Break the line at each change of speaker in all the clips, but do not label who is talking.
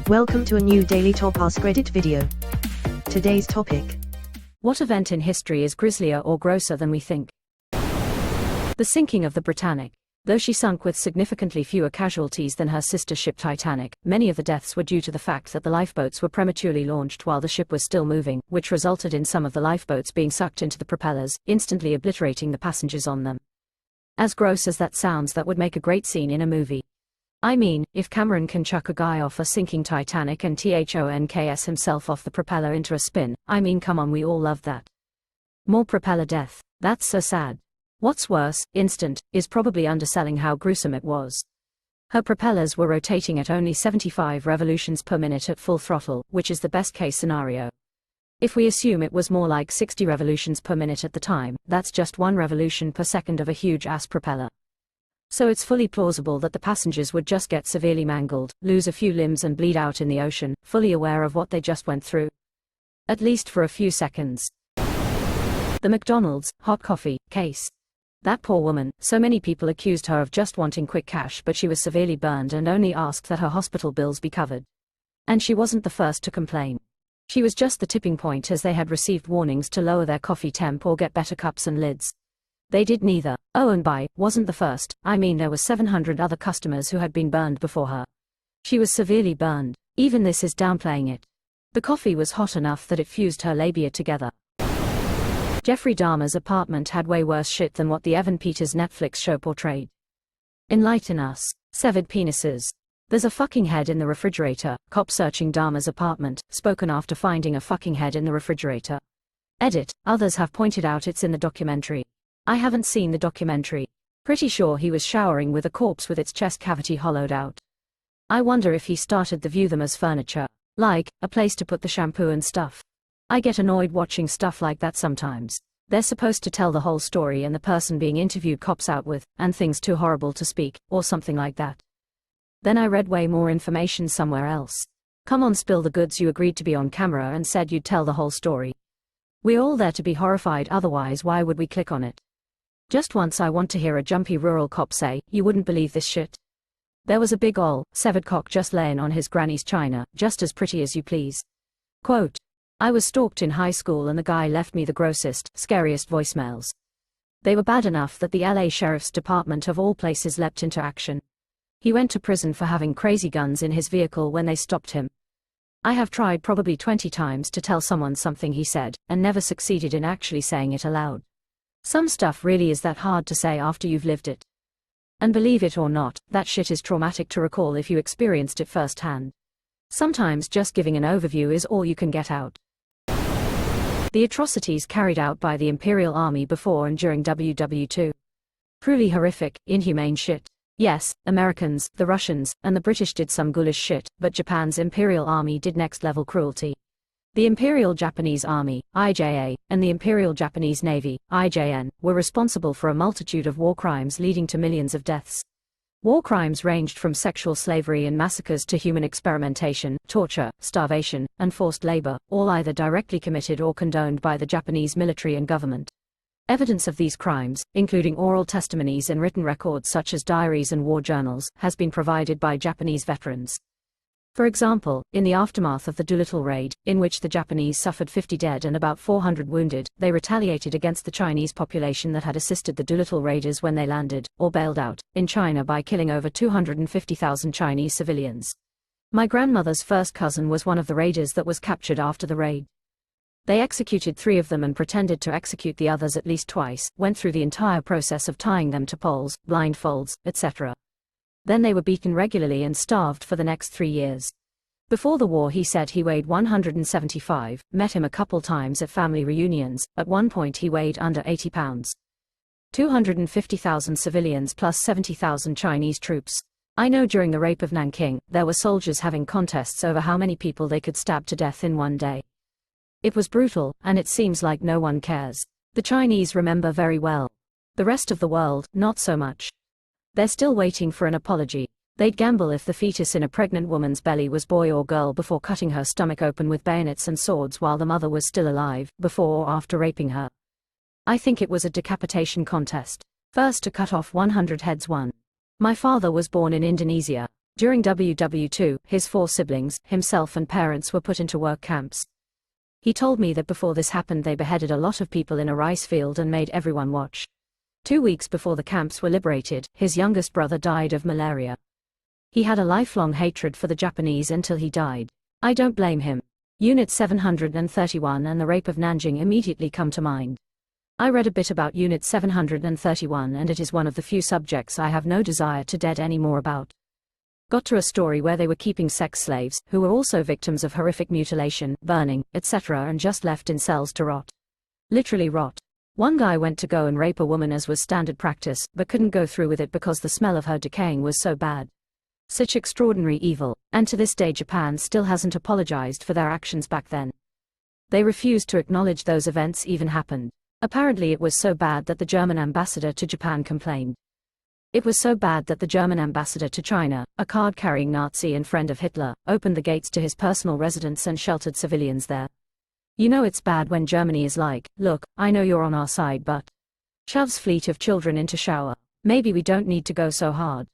Welcome to a new daily top Askreddit video. Today's topic:
what event in history is grislier or grosser than we think? The sinking of the Britannic. Though she sunk with significantly fewer casualties than her sister ship Titanic, many of the deaths were due to the fact that the lifeboats were prematurely launched while the ship was still moving, which resulted in some of the lifeboats being sucked into the propellers, instantly obliterating the passengers on them. As gross as that sounds, that would make a great scene in a movie. I mean, if Cameron can chuck a guy off a sinking Titanic and thonks himself off the propeller into a spin, I mean, come on, we all love that. More propeller death. That's so sad. What's worse, instant, is probably underselling how gruesome it was. Her propellers were rotating at only 75 revolutions per minute at full throttle, which is the best case scenario. If we assume it was more like 60 revolutions per minute at the time, that's just 1 revolution per second of a huge ass propeller. So it's fully plausible that the passengers would just get severely mangled, lose a few limbs and bleed out in the ocean, fully aware of what they just went through. At least for a few seconds. The McDonald's hot coffee case. That poor woman, so many people accused her of just wanting quick cash, but she was severely burned and only asked that her hospital bills be covered. And she wasn't the first to complain. She was just the tipping point, as they had received warnings to lower their coffee temp or get better cups and lids. They did neither. Oh, and wasn't the first. I mean, there were 700 other customers who had been burned before her. She was severely burned. Even this is downplaying it. The coffee was hot enough that it fused her labia together. Jeffrey Dahmer's apartment had way worse shit than what the Evan Peters Netflix show portrayed. Enlighten us. Severed penises. There's a fucking head in the refrigerator. Cop searching Dahmer's apartment, spoken after finding a fucking head in the refrigerator. Edit. Others have pointed out it's in the documentary. I haven't seen the documentary. Pretty sure he was showering with a corpse with its chest cavity hollowed out. I wonder if he started to view them as furniture. Like, a place to put the shampoo and stuff. I get annoyed watching stuff like that sometimes. They're supposed to tell the whole story and the person being interviewed cops out with, and things too horrible to speak, or something like that. Then I read way more information somewhere else. Come on, spill the goods. You agreed to be on camera and said you'd tell the whole story. We're all there to be horrified, otherwise why would we click on it? Just once I want to hear a jumpy rural cop say, "You wouldn't believe this shit. There was a big ol' severed cock just laying on his granny's china, just as pretty as you please." Quote, "I was stalked in high school and the guy left me the grossest, scariest voicemails. They were bad enough that the LA Sheriff's Department of all places leapt into action. He went to prison for having crazy guns in his vehicle when they stopped him. I have tried probably 20 times to tell someone something he said, and never succeeded in actually saying it aloud. Some stuff really is that hard to say after you've lived it. And believe it or not, that shit is traumatic to recall if you experienced it firsthand. Sometimes just giving an overview is all you can get out." The atrocities carried out by the Imperial Army before and during WW2. Truly horrific, inhumane shit. Yes, Americans, the Russians, and the British did some ghoulish shit, but Japan's Imperial Army did next-level cruelty. The Imperial Japanese Army, IJA, and the Imperial Japanese Navy, IJN, were responsible for a multitude of war crimes leading to millions of deaths. War crimes ranged from sexual slavery and massacres to human experimentation, torture, starvation, and forced labor, all either directly committed or condoned by the Japanese military and government. Evidence of these crimes, including oral testimonies and written records such as diaries and war journals, has been provided by Japanese veterans. For example, in the aftermath of the Doolittle raid, in which the Japanese suffered 50 dead and about 400 wounded, they retaliated against the Chinese population that had assisted the Doolittle raiders when they landed, or bailed out, in China by killing over 250,000 Chinese civilians. My grandmother's first cousin was one of the raiders that was captured after the raid. They executed 3 of them and pretended to execute the others at least twice, went through the entire process of tying them to poles, blindfolds, etc. Then they were beaten regularly and starved for the next 3 years. Before the war he said he weighed 175, met him a couple times at family reunions, at one point he weighed under 80 pounds. 250,000 civilians plus 70,000 Chinese troops. I know during the rape of Nanking, there were soldiers having contests over how many people they could stab to death in one day. It was brutal, and it seems like no one cares. The Chinese remember very well. The rest of the world, not so much. They're still waiting for an apology. They'd gamble if the fetus in a pregnant woman's belly was boy or girl before cutting her stomach open with bayonets and swords while the mother was still alive, before or after raping her. I think it was a decapitation contest. First to cut off 100 heads won. My father was born in Indonesia. During WW2, his 4 siblings, himself and parents were put into work camps. He told me that before this happened they beheaded a lot of people in a rice field and made everyone watch. 2 weeks before the camps were liberated, his youngest brother died of malaria. He had a lifelong hatred for the Japanese until he died. I don't blame him. Unit 731 and the rape of Nanjing immediately come to mind. I read a bit about Unit 731 and it is one of the few subjects I have no desire to dead any more about. Got to a story where they were keeping sex slaves, who were also victims of horrific mutilation, burning, etc. and just left in cells to rot. Literally rot. One guy went to go and rape a woman as was standard practice, but couldn't go through with it because the smell of her decaying was so bad. Such extraordinary evil, and to this day Japan still hasn't apologized for their actions back then. They refused to acknowledge those events even happened. Apparently it was so bad that the German ambassador to Japan complained. It was so bad that the German ambassador to China, a card-carrying Nazi and friend of Hitler, opened the gates to his personal residence and sheltered civilians there. You know it's bad when Germany is like, look, I know you're on our side but shoves fleet of children into shower. Maybe we don't need to go so hard.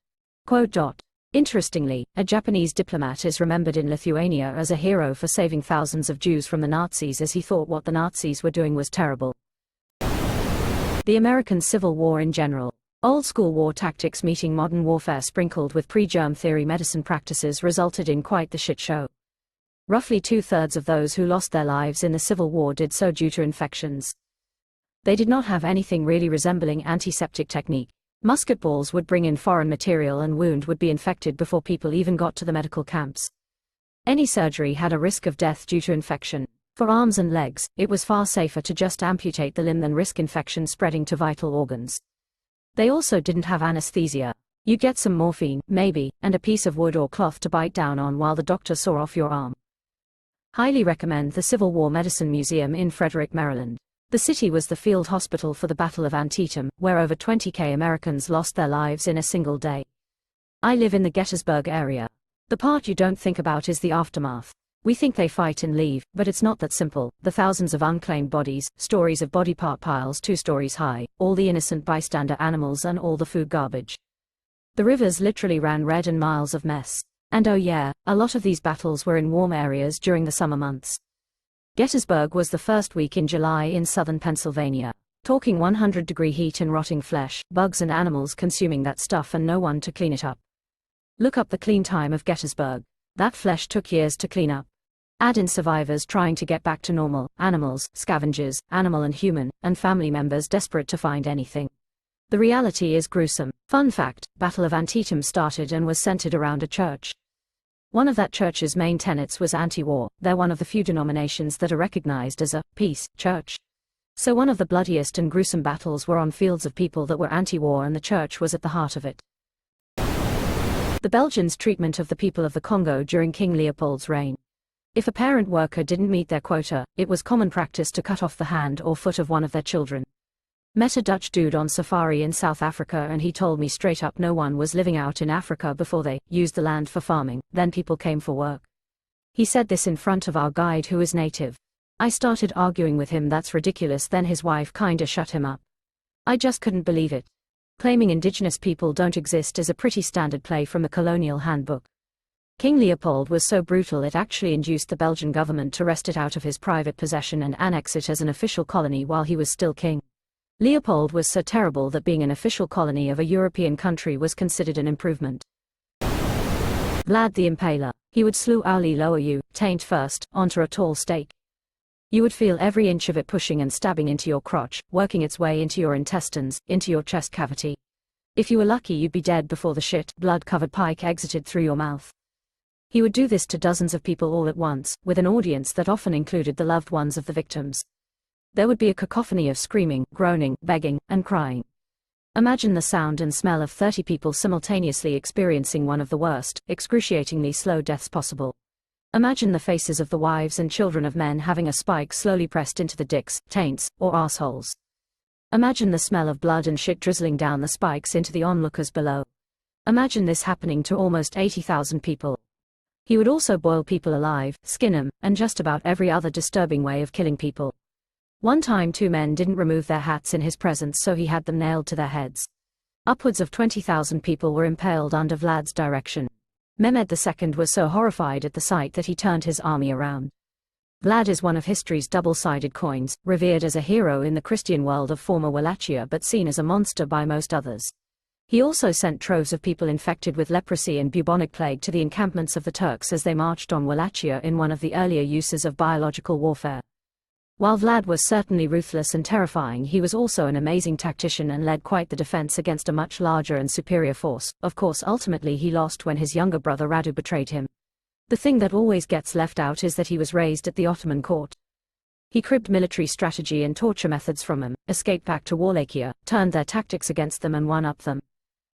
Quote. Interestingly, a Japanese diplomat is remembered in Lithuania as a hero for saving thousands of Jews from the Nazis as he thought what the Nazis were doing was terrible. The American Civil War in general. Old-school war tactics meeting modern warfare sprinkled with pre-germ theory medicine practices resulted in quite the shit show. Roughly 2/3 of those who lost their lives in the Civil War did so due to infections. They did not have anything really resembling antiseptic technique. Musket balls would bring in foreign material and wound would be infected before people even got to the medical camps. Any surgery had a risk of death due to infection. For arms and legs, it was far safer to just amputate the limb than risk infection spreading to vital organs. They also didn't have anesthesia. You get some morphine, maybe, and a piece of wood or cloth to bite down on while the doctor saw off your arm. Highly recommend the Civil War Medicine Museum in Frederick, Maryland. The city was the field hospital for the Battle of Antietam, where over 20,000 Americans lost their lives in a single day. I live in the Gettysburg area. The part you don't think about is the aftermath. We think they fight and leave, but it's not that simple. The thousands of unclaimed bodies, stories of body part piles 2 stories high, all the innocent bystander animals and all the food garbage. The rivers literally ran red and miles of mess. And oh yeah, a lot of these battles were in warm areas during the summer months. Gettysburg was the first week in July in southern Pennsylvania. Talking 100-degree heat and rotting flesh, bugs and animals consuming that stuff and no one to clean it up. Look up the clean time of Gettysburg. That flesh took years to clean up. Add in survivors trying to get back to normal, animals, scavengers, animal and human, and family members desperate to find anything. The reality is gruesome. Fun fact, Battle of Antietam started and was centered around a church. One of that church's main tenets was anti-war. They're one of the few denominations that are recognized as a peace church. So one of the bloodiest and gruesome battles were on fields of people that were anti-war and the church was at the heart of it. The Belgians' treatment of the people of the Congo during King Leopold's reign. If a parent worker didn't meet their quota, it was common practice to cut off the hand or foot of one of their children. Met a Dutch dude on safari in South Africa and he told me straight up no one was living out in Africa before they used the land for farming, then people came for work. He said this in front of our guide who is native. I started arguing with him that's ridiculous, then his wife kinda shut him up. I just couldn't believe it. Claiming indigenous people don't exist is a pretty standard play from the colonial handbook. King Leopold was so brutal it actually induced the Belgian government to wrest it out of his private possession and annex it as an official colony while he was still king. Leopold was so terrible that being an official colony of a European country was considered an improvement. Vlad the Impaler. He would slowly lower you, taint first, onto a tall stake. You would feel every inch of it pushing and stabbing into your crotch, working its way into your intestines, into your chest cavity. If you were lucky you'd be dead before the shit, blood-covered pike exited through your mouth. He would do this to dozens of people all at once, with an audience that often included the loved ones of the victims. There would be a cacophony of screaming, groaning, begging, and crying. Imagine the sound and smell of 30 people simultaneously experiencing one of the worst, excruciatingly slow deaths possible. Imagine the faces of the wives and children of men having a spike slowly pressed into the dicks, taints, or arseholes. Imagine the smell of blood and shit drizzling down the spikes into the onlookers below. Imagine this happening to almost 80,000 people. He would also boil people alive, skin them, and just about every other disturbing way of killing people. One time 2 men didn't remove their hats in his presence, so he had them nailed to their heads. Upwards of 20,000 people were impaled under Vlad's direction. Mehmed II was so horrified at the sight that he turned his army around. Vlad is one of history's double-sided coins, revered as a hero in the Christian world of former Wallachia but seen as a monster by most others. He also sent troves of people infected with leprosy and bubonic plague to the encampments of the Turks as they marched on Wallachia in one of the earlier uses of biological warfare. While Vlad was certainly ruthless and terrifying, he was also an amazing tactician and led quite the defense against a much larger and superior force. Of course, ultimately he lost when his younger brother Radu betrayed him. The thing that always gets left out is that he was raised at the Ottoman court. He cribbed military strategy and torture methods from them, escaped back to Wallachia, turned their tactics against them and one-upped them.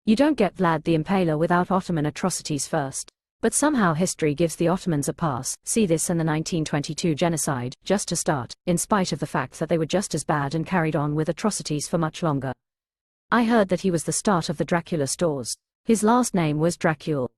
You don't get Vlad the Impaler without Ottoman atrocities first. But somehow history gives the Ottomans a pass. See this in the 1922 genocide, just to start, in spite of the fact that they were just as bad and carried on with atrocities for much longer. I heard that he was the start of the Dracula stores. His last name was Dracule.